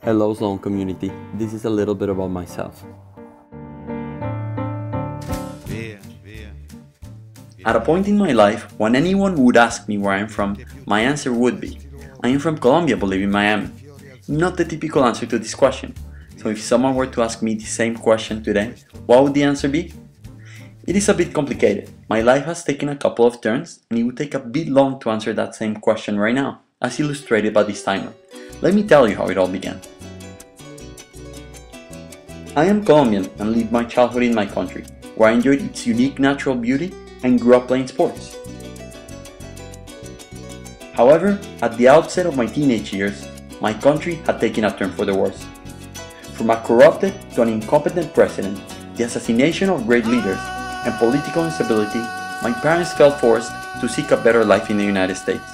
Hello Sloan community, this is a little bit about myself. At a point in my life, when anyone would ask me where I'm from, my answer would be, I am from Colombia but live in Miami. Not the typical answer to this question. So if someone were to ask me the same question today, what would the answer be? It is a bit complicated. My life has taken a couple of turns and it would take a bit long to answer that same question right now, as illustrated by this timeline. Let me tell you how it all began. I am Colombian and lived my childhood in my country, where I enjoyed its unique natural beauty and grew up playing sports. However, at the outset of my teenage years, my country had taken a turn for the worse. From a corrupted to an incompetent president, the assassination of great leaders, and political instability, my parents felt forced to seek a better life in the United States.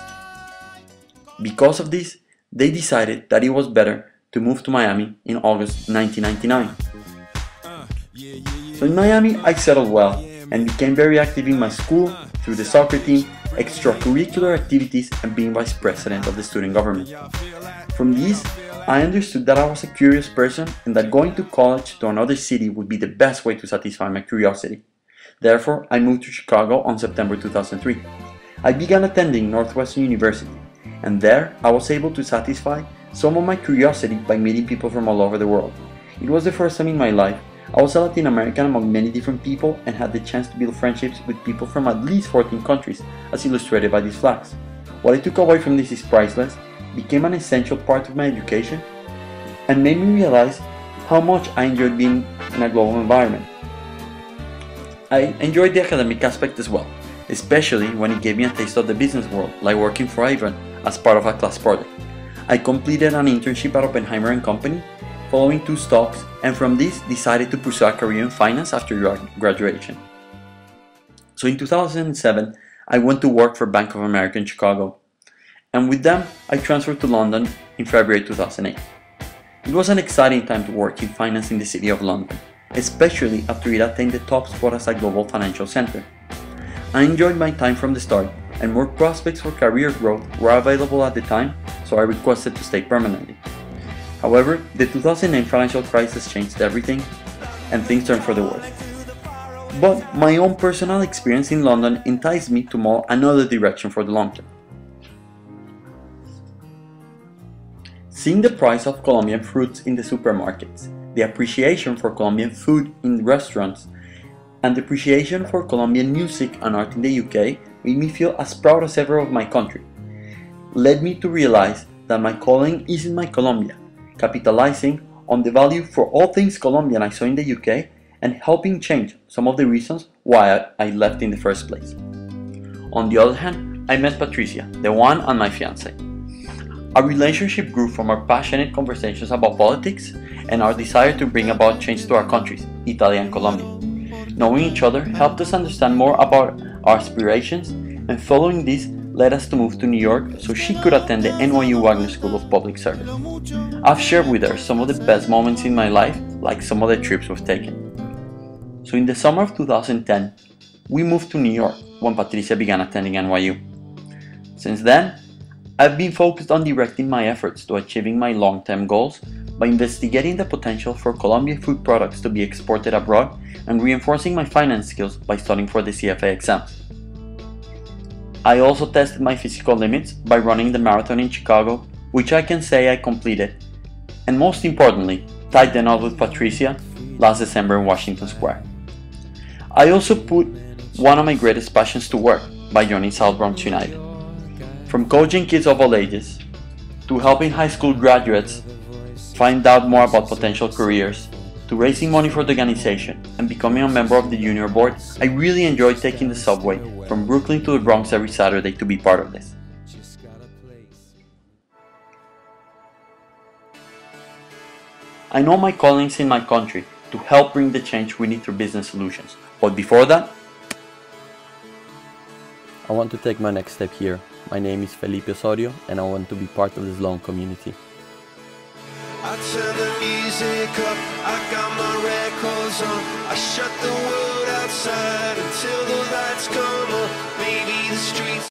Because of this, they decided that it was better to move to Miami in August 1999. So in Miami, I settled well and became very active in my school through the soccer team, extracurricular activities, and being vice president of the student government. From these, I understood that I was a curious person and that going to college to another city would be the best way to satisfy my curiosity. Therefore, I moved to Chicago on September 2003. I began attending Northwestern University, and there I was able to satisfy some of my curiosity by meeting people from all over the world. It was the first time in my life I was a Latin American among many different people and had the chance to build friendships with people from at least 14 countries, as illustrated by these flags. What I took away from this is priceless, became an essential part of my education, and made me realize how much I enjoyed being in a global environment. I enjoyed the academic aspect as well, especially when it gave me a taste of the business world, like working for Avon as part of a class project. I completed an internship at Oppenheimer & Company, following 2 stocks, and from this decided to pursue a career in finance after graduation. So in 2007, I went to work for Bank of America in Chicago, and with them, I transferred to London in February 2008. It was an exciting time to work in finance in the city of London, especially after it attained the top spot as a global financial center. I enjoyed my time from the start, and more prospects for career growth were available at the time, so I requested to stay permanently. However, the 2009 financial crisis changed everything, and things turned for the worse. But my own personal experience in London enticed me to move another direction for the long term. Seeing the price of Colombian fruits in the supermarkets, the appreciation for Colombian food in restaurants, and the appreciation for Colombian music and art in the UK made me feel as proud as ever of my country. Led me to realize that my calling is in my Colombia, capitalizing on the value for all things Colombian I saw in the UK and helping change some of the reasons why I left in the first place. On the other hand, I met Patricia, the one and my fiancé. Our relationship grew from our passionate conversations about politics and our desire to bring about change to our countries, Italy and Colombia. Knowing each other helped us understand more about our aspirations, and following this led us to move to New York so she could attend the NYU Wagner School of Public Service. I've shared with her some of the best moments in my life, like some of the trips we've taken. So in the summer of 2010, we moved to New York when Patricia began attending NYU. Since then, I've been focused on directing my efforts to achieving my long-term goals by investigating the potential for Colombian food products to be exported abroad and reinforcing my finance skills by studying for the CFA exams. I also tested my physical limits by running the marathon in Chicago, which I can say I completed, and most importantly, tied the knot with Patricia last December in Washington Square. I also put one of my greatest passions to work by joining South Bronx United. From coaching kids of all ages, to helping high school graduates find out more about potential careers, to raising money for the organization and becoming a member of the junior board, I really enjoyed taking the subway from Brooklyn to the Bronx every Saturday to be part of this. I know my calling's in my country to help bring the change we need through business solutions, but before that, I want to take my next step here. My name is Felipe Osorio and I want to be part of the Sloan community. I turn the music up, I got my records on, I shut the world outside until the lights come on, maybe the streets